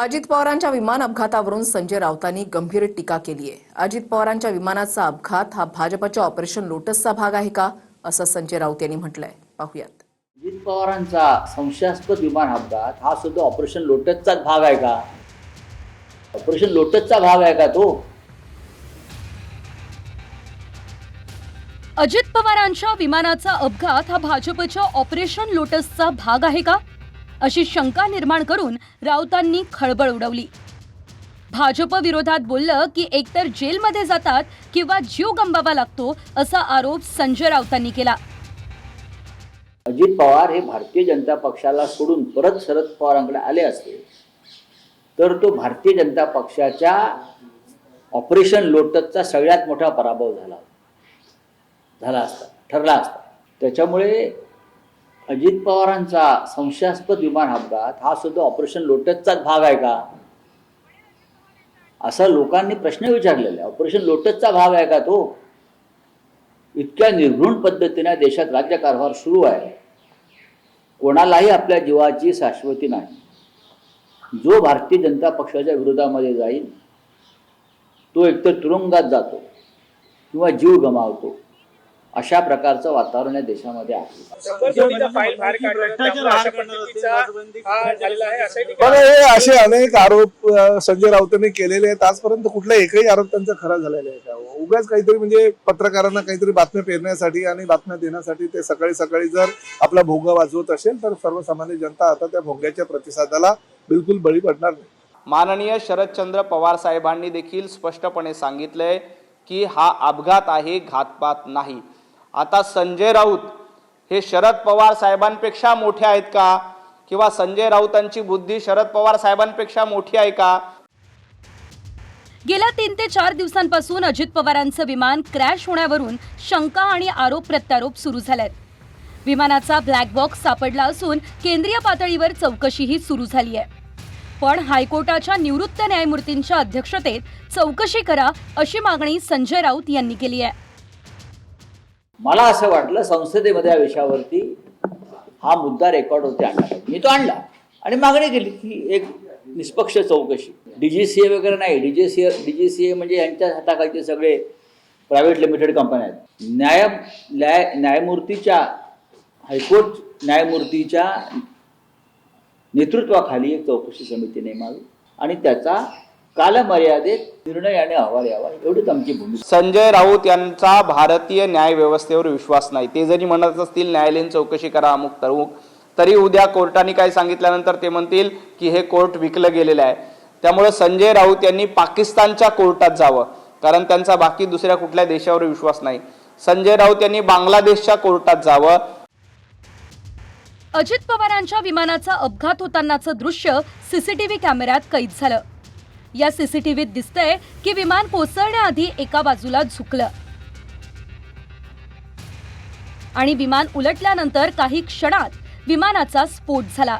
अजित पवारांच्या विमान अपघातावरून संजय राऊतांनी गंभीर टीका केली आहे। अजित पवारांच्या विमानाचा अपघात हा भाजपच्या ऑपरेशन लोटसचा भाग आहे का, असं संजय राऊत यांनी म्हटलंय। पाहूयात। अजित पवारांचा संशयास्पद विमान अपघात हा सुद्धा ऑपरेशन लोटसचाच भाग आहे का? ऑपरेशन लोटसचा भाग आहे का तो? अजित पवारांच्या विमानाचा अपघात हा भाजपच्या ऑपरेशन लोटसचा भाग आहे का, अशी शंका निर्माण करून राऊतांनी खळबळ उडवली। भाजप विरोधात बोललं की एकतर जेलमध्ये जातात किंवा जीव गमवावा लागतो, असा आरोप संजय राऊतांनी केला। अजित पवार हे भारतीय जनता पक्षाला सोडून परत शरद पवारांकडे आले असते तर तो भारतीय जनता पक्षाच्या ऑपरेशन लोटसचा सगळ्यात मोठा पराभव ठरला असता। त्याच्यामुळे अजित पवारांचा संशयास्पद विमान अपघात हा सुद्धा ऑपरेशन लोटसचाच भाग आहे का, असा लोकांनी प्रश्न विचारलेला आहे। ऑपरेशन लोटसचा भाग आहे का तो? इतक्या निर्घृण पद्धतीने देशात राज्यकारभार सुरू आहे। कोणालाही आपल्या जीवाची शाश्वती नाही। जो भारतीय जनता पक्षाच्या विरोधामध्ये जाईल तो एकतर तुरुंगात जातो किंवा जीव गमावतो, अशा प्रकारचं वातावरण या देशामध्ये आहे। असे अनेक आरोप संजय राऊतांनी केलेले आहेत। आजपर्यंत कुठला एकही आरोप त्यांचा खरा झालेला आहे का? उगाच काहीतरी म्हणजे पत्रकारांना काहीतरी बातम्या पेरण्यासाठी आणि बातम्या देण्यासाठी ते सकाळी सकाळी जर आपला भोंगा वाजवत असेल तर सर्वसामान्य जनता आता त्या भोंग्याच्या प्रतिसादाला बिलकुल बळी पडणार नाही। माननीय शरदचंद्र पवार साहेबांनी देखील स्पष्टपणे सांगितलंय की हा अपघात आहे, घातपात नाही। आता संजय राऊत हे शरद पवार साहेबांपेक्षा मोठे आहेत का, किंवा संजय राऊतांची बुद्धी शरद पवार साहेबांपेक्षा मोठी आहे का? गेल्या 3 ते 4 दिवसांपासून अजित पवारांचं विमान क्रॅश होण्यावरून शंका आणि आरोप प्रत्यारोप सुरू झालेत। विमानाचा ब्लॅक बॉक्स सापडला असून केंद्रीय पातळीवर चौकशीही सुरू झाली आहे। पण हायकोर्टाच्या निवृत्त न्यायमूर्तींच्या अध्यक्षतेत चौकशी करा, अशी मागणी संजय राऊत यांनी केली आहे। मला असं वाटलं संसदेमध्ये या विषयावरती हा मुद्दा रेकॉर्डवरती आणला पाहिजे। मी तो आणला आणि मागणी केली की एक निष्पक्ष चौकशी। डीजीसीए वगैरे नाही, डीजीसीए म्हणजे यांच्या हाताखालचे सगळे प्रायव्हेट लिमिटेड कंपन्या आहेत। न्यायमूर्तीच्या हायकोर्ट न्यायमूर्तीच्या नेतृत्वाखाली एक चौकशी समिती नेमावी आणि त्याचा कालमर्यादेत निर्णय आणि अहवाल यावा, एवढीच आमची भूमिका। संजय राऊत यांचा भारतीय न्याय व्यवस्थेवर विश्वास नाही। ते जरी म्हणत असतील न्यायालयीन चौकशी करा अमुक तरुक, तरी उद्या कोर्टाने काय सांगितल्यानंतर ते म्हणतील की हे कोर्ट विकलं गेलेलं आहे। त्यामुळे संजय राऊत यांनी पाकिस्तानच्या कोर्टात जावं, कारण त्यांचा बाकी दुसऱ्या कुठल्या देशावर विश्वास नाही। संजय राऊत यांनी बांगलादेशच्या कोर्टात जावं। अजित पवारांच्या विमानाचा अपघात होतानाचं दृश्य सीसीटीव्ही कॅमेऱ्यात कैद झालं। या सीसीटीव्हीत दिसतंय की विमान कोसळण्याआधी एका बाजूला झुकलं आणि विमान उलटल्यानंतर काही क्षणात विमानाचा स्फोट झाला।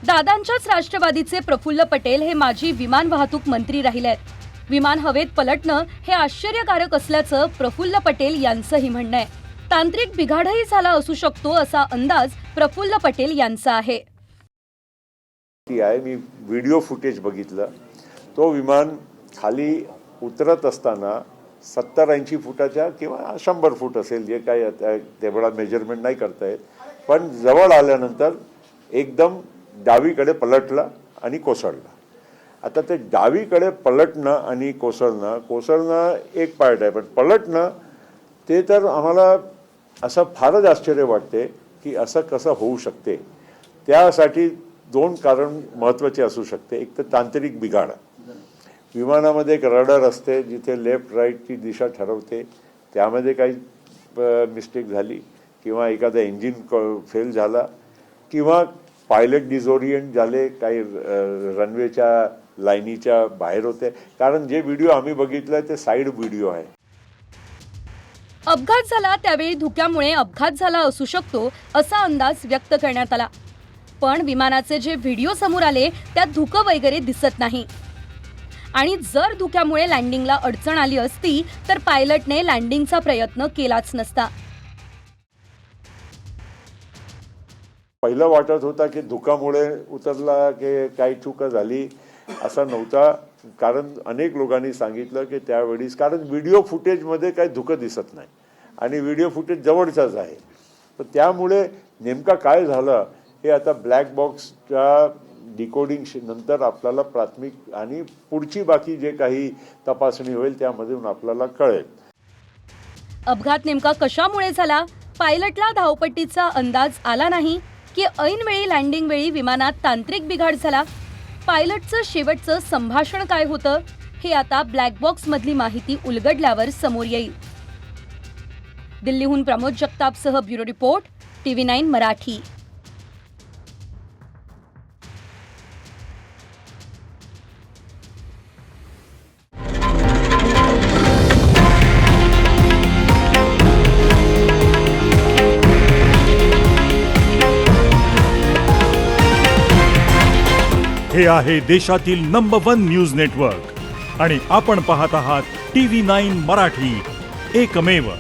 दादांच्याच राष्ट्रवादीचे प्रफुल्ल पटेल हे माजी विमान वाहतूक मंत्री राहिलेत। विमान हवेत पलटणं हे आश्चर्यकारक असल्याचं प्रफुल्ल पटेल यांचंही म्हणणं आहे। तांत्रिक बिघाडही झाला असू शकतो, असा अंदाज प्रफुल्ल पटेल यांचा आहे। मी व्हिडिओ फुटेज बघितलं। तो विमान खाली उतरत असताना 70-80 फुटाच्या किंवा 100 फूट असेल, जे काय तेवढा मेजरमेंट नाही करता येत, पण जवळ आल्यानंतर एकदम डावीकडे पलटला आणि कोसळला। आता ते डावीकडे पलटणं आणि कोसळणं एक पार्ट आहे, पण पलटणं ते तर आम्हाला असं फारच आश्चर्य वाटते की असं कसं होऊ शकते। त्यासाठी 2 कारण महत्त्वाचे असू शकते। एक तर तांत्रिक बिघाड, विमानामध्ये एक रडार असते जिथे लेफ्ट राईटची दिशा ठरवते, त्यामध्ये काही मिस्टेक झाली किंवा एखादा इंजिन फेल झाला किंवा पायलट डिसओरिएंट झाले, काही रनवेच्या लाईनीच्या बाहेर होते। कारण जे व्हिडिओ आम्ही बघितलं ते साईड व्हिडिओ आहे। अपघात झाला त्यावेळी धुक्यामुळे अपघात झाला असू शकतो, असा अंदाज व्यक्त करण्यात आला। पण विमानाचे जे व्हिडिओ समोर आले त्यात धुकं वगैरे दिसत नाही आणि जर धुक्यामुळे लँडिंगला अडचण आली असती तर पायलटने लँडिंगचा प्रयत्न केलाच नसता। पहिलं वाटत होता की धुकामुळे उतरला की काही चूक झाली, असा नव्हता. कारण अनेक लोकांनी सांगितलं की त्यावेळेस, कारण व्हिडिओ फुटेजमध्ये काही धुकं दिसत नाही आणि व्हिडिओ फुटेज जवळचाच आहे. तर त्यामुळे नेमका काय झालं हे आता ब्लॅक बॉक्सच्या डिकोडिंग नंतर आपल्याला प्राथमिक आणि पुढची बाकी जे काही तपासणी होईल त्यामधून आपल्याला कळेल. अपघात नेमका कशामुळे झाला? पायलटला धावपट्टीचा अंदाज आला नाही की ऐनवेळी लँडिंग वेळी विमानात तांत्रिक बिघाड झाला? पायलटचं शेवटचं संभाषण काय होतं हे आता ब्लॅक बॉक्स मधली माहिती उलगडल्यावर समोर येईल. दिल्लीहून प्रमोद जगतापसह ब्युरो रिपोर्ट, TV9 मराठी. हे आहे देशातील नंबर 1 न्यूज नेटवर्क आणि आपण पाहत आहात TV9 मराठी, एकमेव.